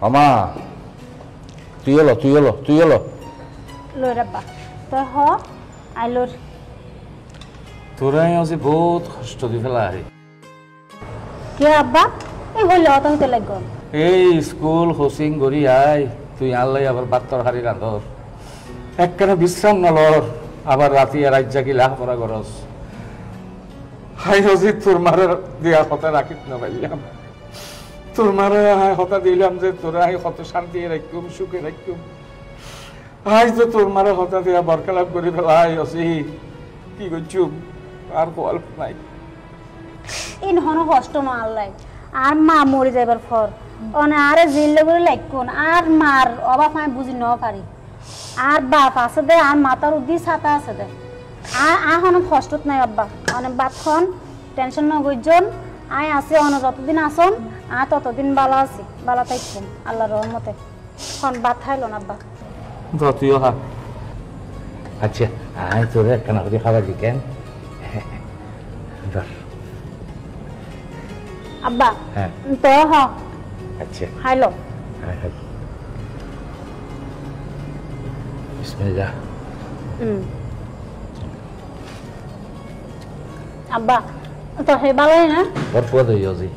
আমা তুই এলো লই রাব্বা তো হ আইলোর তোরাই আছে বহুত কষ্ট দি ফেলা কে আব্বা এই হইল অততে লাগো এই স্কুল কোচিং করি আয় তুই আনলাই আবার বাত্তর হারি রাঁধর একখানে বিশ্রাম নলর আবার রাতি রাত জাগি লাভ করা গরস হাই হজি তোর মারে দিয়া কথা রাখিত না পাইলাম তোর মারে কথা দিলাম যে তোরা কত শান্তি রাখুম সুখে রাখুম আজ তো তোর মারে কথা দিয়া বরকালাপ করি ফেলাই হসি কি করছুম আর বল নাই ইন হন কষ্ট না আল্লাহ আর মা মরে যাইবার পর অনে আরে জিল্লে করে লাইকুন আর মার অবাক আমি বুঝি ন পারি আর বাপ আছে দে আর মাতার উদ্দি ছাতা আছে দে আর হন কষ্টত নাই আব্বা অনে বাপখন টেনশন ন গইজন আই আছে অন যতদিন আসন আর ততদিন বালা আছি বালা থাকবো আল্লাহর রহমতে খন বাত খাইল না আব্বা তুইও হা আচ্ছা আয় তোরে একখানা করে খাবার দি কেন আব্বা তো হ আচ্ছা খাইল বিসমিল্লাহ আব্বা তো হে বালাই না ওর পদ হইজি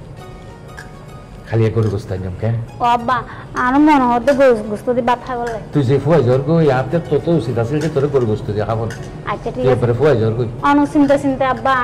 খালি করে গোস্তান জম কেন ও আব্বা আর মনে হতে গোস্ত দি ভাত খাই বলে তুই যে ফুয়াই জর গো ইয়াতে তো তো সিধা সিধা তোরে করে গোস্ত দি খাবো আচ্ছা ঠিক আছে আছে ফুয়াই জর গো অনুচিন্তা চিন্তা আব্বা